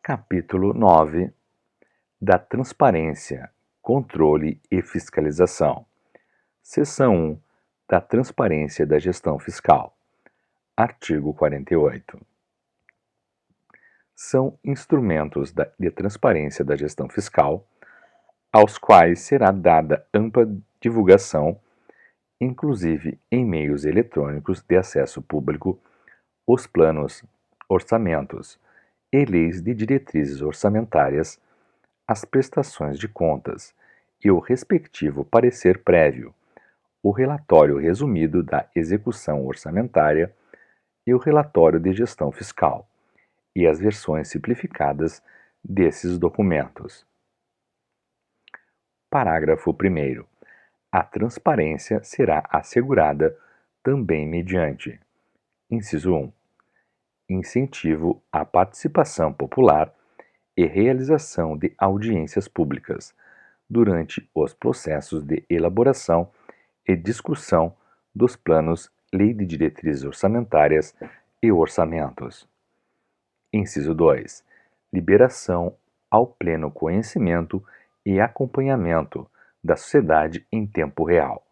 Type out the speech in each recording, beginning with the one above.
Capítulo 9 da Transparência, Controle e Fiscalização. Seção 1 da Transparência da Gestão Fiscal. Artigo 48. São instrumentos de transparência da gestão fiscal, aos quais será dada ampla divulgação, inclusive em meios eletrônicos de acesso público, os planos, orçamentos e leis de diretrizes orçamentárias, as prestações de contas e o respectivo parecer prévio, o relatório resumido da execução orçamentária e o relatório de gestão fiscal, e as versões simplificadas desses documentos. Parágrafo 1º. A transparência será assegurada também mediante: inciso 1. Incentivo à participação popular e realização de audiências públicas durante os processos de elaboração e discussão dos planos, lei de diretrizes orçamentárias e orçamentos. Inciso 2. Liberação ao pleno conhecimento e acompanhamento da sociedade em tempo real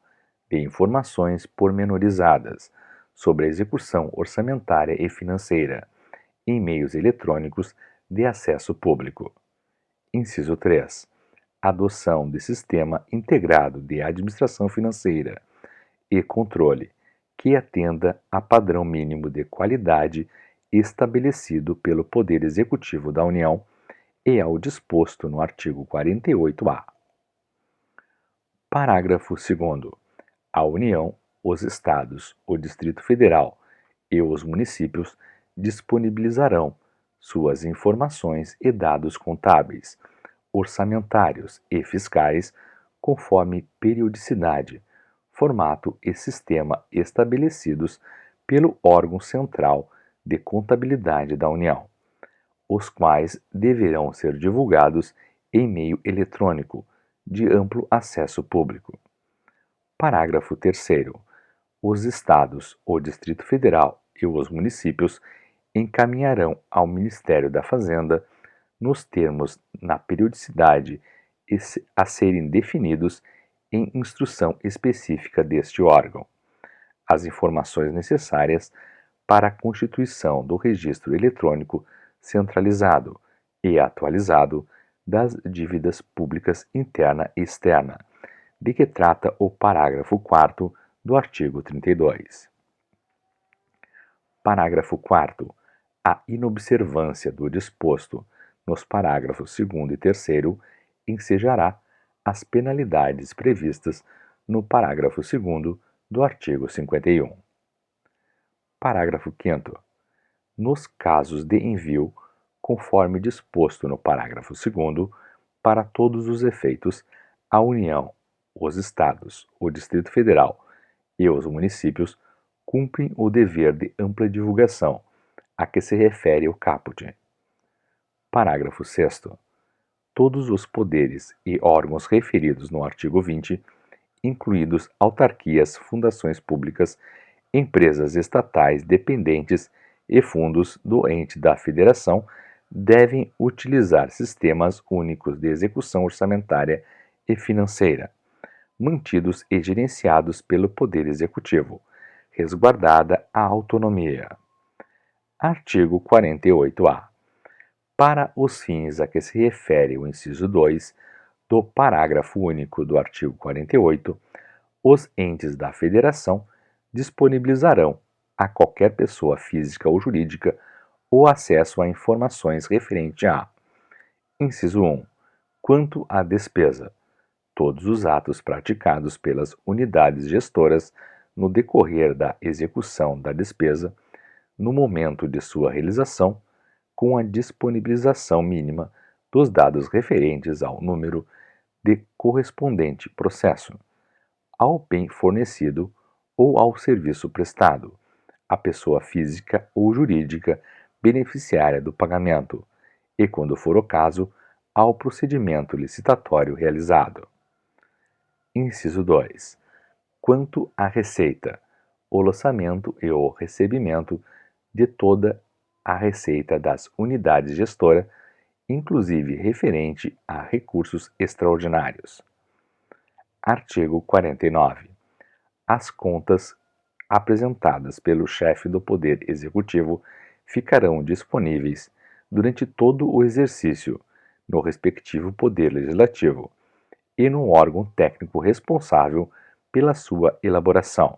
de informações pormenorizadas sobre a execução orçamentária e financeira em meios eletrônicos de acesso público. Inciso 3. Adoção de sistema integrado de administração financeira e controle que atenda a padrão mínimo de qualidade estabelecido pelo Poder Executivo da União e ao disposto no artigo 48-A. Parágrafo 2º. A União, os Estados, o Distrito Federal e os municípios disponibilizarão suas informações e dados contábeis, orçamentários e fiscais conforme periodicidade, formato e sistema estabelecidos pelo órgão central de contabilidade da União, os quais deverão ser divulgados em meio eletrônico de amplo acesso público. Parágrafo 3º. Os Estados, o Distrito Federal e os municípios encaminharão ao Ministério da Fazenda, nos termos na periodicidade a serem definidos em instrução específica deste órgão, as informações necessárias para a constituição do registro eletrônico centralizado e atualizado das dívidas públicas interna e externa, de que trata o parágrafo 4º do artigo 32. Parágrafo 4º. A inobservância do disposto nos parágrafos 2º e 3º ensejará as penalidades previstas no parágrafo 2º do artigo 51. Parágrafo 5º. Nos casos de envio, conforme disposto no parágrafo 2º, para todos os efeitos, a União, os Estados, o Distrito Federal e os municípios cumprem o dever de ampla divulgação, a que se refere o caput. Parágrafo 6º. Todos os poderes e órgãos referidos no artigo 20, incluídos autarquias, fundações públicas, empresas estatais dependentes e fundos do ente da Federação, devem utilizar sistemas únicos de execução orçamentária e financeira, mantidos e gerenciados pelo Poder Executivo, resguardada a autonomia. Artigo 48-A. Para os fins a que se refere o inciso 2 do parágrafo único do artigo 48, os entes da Federação disponibilizarão a qualquer pessoa física ou jurídica o acesso a informações referentes a: inciso 1. Quanto à despesa, todos os atos praticados pelas unidades gestoras no decorrer da execução da despesa, no momento de sua realização, com a disponibilização mínima dos dados referentes ao número de correspondente processo, ao bem fornecido ou ao serviço prestado, à pessoa física ou jurídica beneficiária do pagamento, e, quando for o caso, ao procedimento licitatório realizado. Inciso 2. Quanto à receita, o lançamento e o recebimento de toda a receita das unidades gestoras inclusive referente a recursos extraordinários. Artigo 49. As contas apresentadas pelo chefe do Poder Executivo ficarão disponíveis durante todo o exercício no respectivo Poder Legislativo e no órgão técnico responsável pela sua elaboração,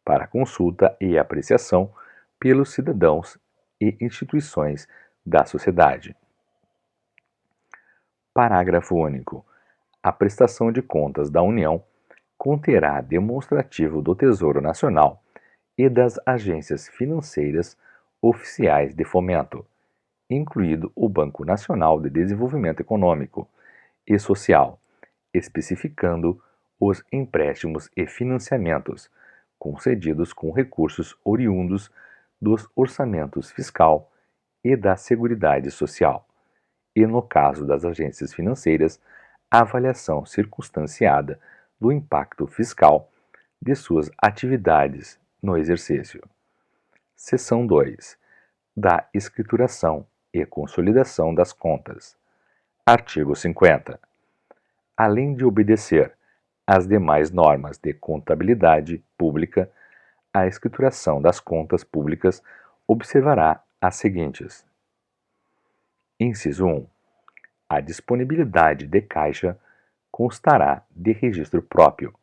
para consulta e apreciação pelos cidadãos e instituições da sociedade. Parágrafo único. A prestação de contas da União conterá demonstrativo do Tesouro Nacional e das agências financeiras oficiais de fomento, incluído o Banco Nacional de Desenvolvimento Econômico e Social, especificando os empréstimos e financiamentos concedidos com recursos oriundos dos orçamentos fiscal e da Seguridade Social, e, no caso das agências financeiras, a avaliação circunstanciada do impacto fiscal de suas atividades no exercício. Seção 2. Da escrituração e consolidação das contas. Artigo 50. Além de obedecer às demais normas de contabilidade pública, a escrituração das contas públicas observará as seguintes. Inciso 1. A disponibilidade de caixa constará de registro próprio,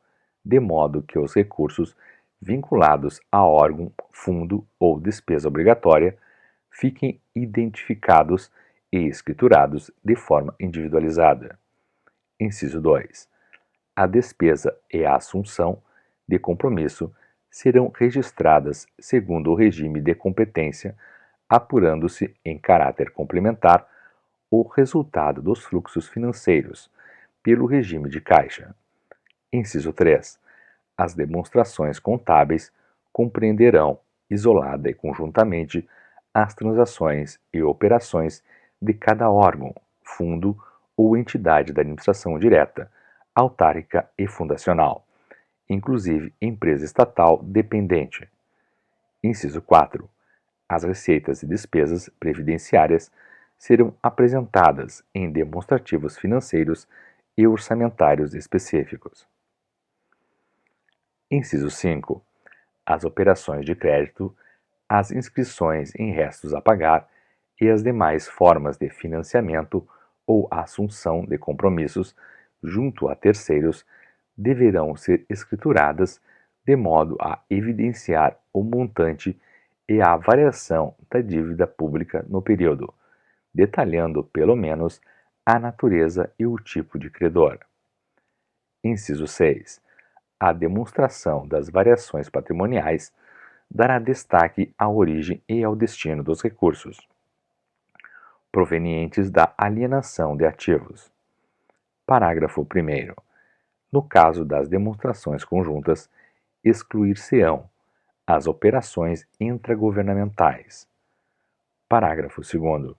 de modo que os recursos vinculados a órgão, fundo ou despesa obrigatória fiquem identificados e escriturados de forma individualizada. Inciso 2. A despesa e a assunção de compromisso serão registradas segundo o regime de competência, apurando-se em caráter complementar o resultado dos fluxos financeiros pelo regime de caixa. Inciso 3. As demonstrações contábeis compreenderão, isolada e conjuntamente, as transações e operações de cada órgão, fundo ou entidade da administração direta, autárquica e fundacional, inclusive empresa estatal dependente. Inciso 4. As receitas e despesas previdenciárias serão apresentadas em demonstrativos financeiros e orçamentários específicos. Inciso 5. As operações de crédito, as inscrições em restos a pagar e as demais formas de financiamento ou assunção de compromissos junto a terceiros deverão ser escrituradas de modo a evidenciar o montante e a variação da dívida pública no período, detalhando pelo menos a natureza e o tipo de credor. Inciso 6. A demonstração das variações patrimoniais dará destaque à origem e ao destino dos recursos provenientes da alienação de ativos. Parágrafo 1º. No caso das demonstrações conjuntas, excluir-se-ão as operações intragovernamentais. Parágrafo 2º.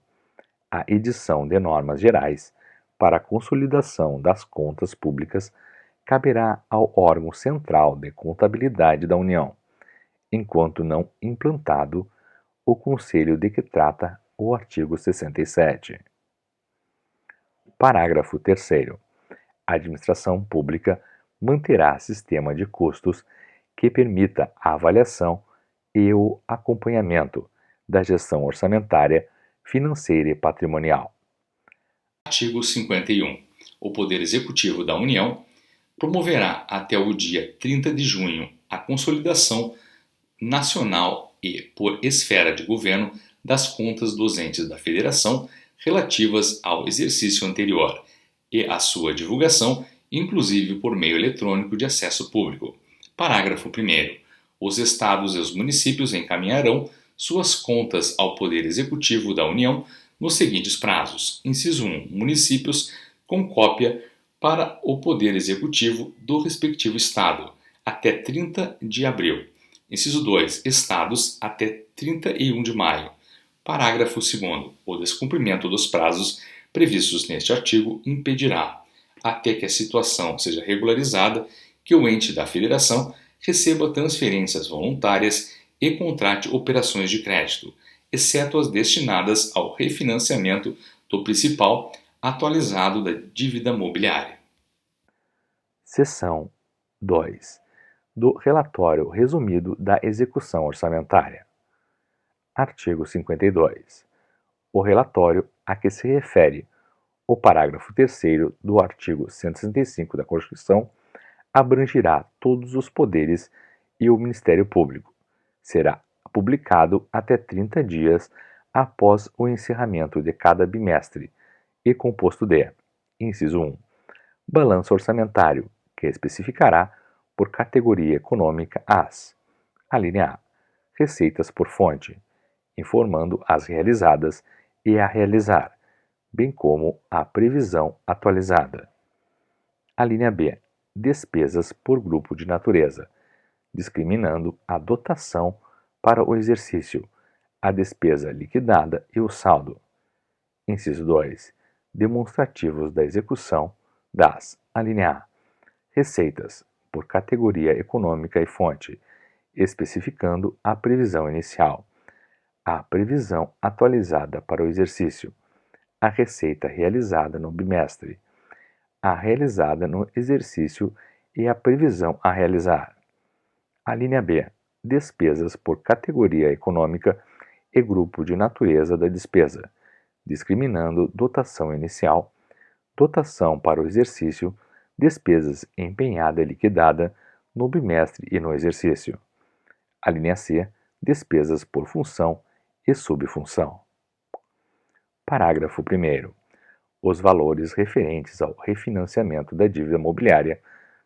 A edição de normas gerais para a consolidação das contas públicas caberá ao órgão central de contabilidade da União, enquanto não implantado o conselho de que trata o artigo 67. Parágrafo 3º. A administração pública manterá sistema de custos que permita a avaliação e o acompanhamento da gestão orçamentária, financeira e patrimonial. Artigo 51. O Poder Executivo da União promoverá até o dia 30 de junho a consolidação nacional e, por esfera de governo, das contas dos entes da Federação relativas ao exercício anterior e a sua divulgação, inclusive por meio eletrônico de acesso público. Parágrafo 1º. Os Estados e os municípios encaminharão suas contas ao Poder Executivo da União nos seguintes prazos. Inciso 1. Municípios com cópia para o Poder Executivo do respectivo Estado, até 30 de abril. Inciso 2. Estados, até 31 de maio. Parágrafo 2º. O descumprimento dos prazos previstos neste artigo impedirá, até que a situação seja regularizada, que o ente da Federação receba transferências voluntárias e contrate operações de crédito, exceto as destinadas ao refinanciamento do principal atualizado da dívida mobiliária. Seção 2. Do relatório resumido da execução orçamentária. Artigo 52. O relatório a que se refere o parágrafo 3º do artigo 165 da Constituição abrangerá todos os poderes e o Ministério Público. Será publicado até 30 dias após o encerramento de cada bimestre e composto de: inciso 1. Balanço orçamentário, que especificará por categoria econômica as: alínea A. Receitas por fonte, informando as realizadas e a realizar, bem como a previsão atualizada. Alínea B. Despesas por grupo de natureza, discriminando a dotação para o exercício, a despesa liquidada e o saldo. Inciso 2. Demonstrativos da execução das: alínea A. Receitas por categoria econômica e fonte, especificando a previsão inicial, a previsão atualizada para o exercício, a receita realizada no bimestre, a realizada no exercício e a previsão a realizar. Alínea B. Despesas por categoria econômica e grupo de natureza da despesa, discriminando dotação inicial, dotação para o exercício, despesas empenhada e liquidada no bimestre e no exercício. Alínea C. Despesas por função e subfunção. Parágrafo 1º. Os valores referentes ao refinanciamento da dívida mobiliária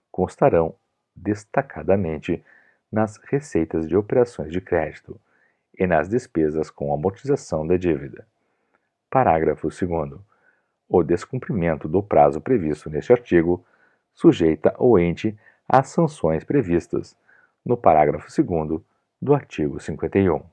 constarão destacadamente nas receitas de operações de crédito e nas despesas com amortização da dívida. Parágrafo 2º. O descumprimento do prazo previsto neste artigo sujeita o ente às sanções previstas no parágrafo 2º do artigo 51.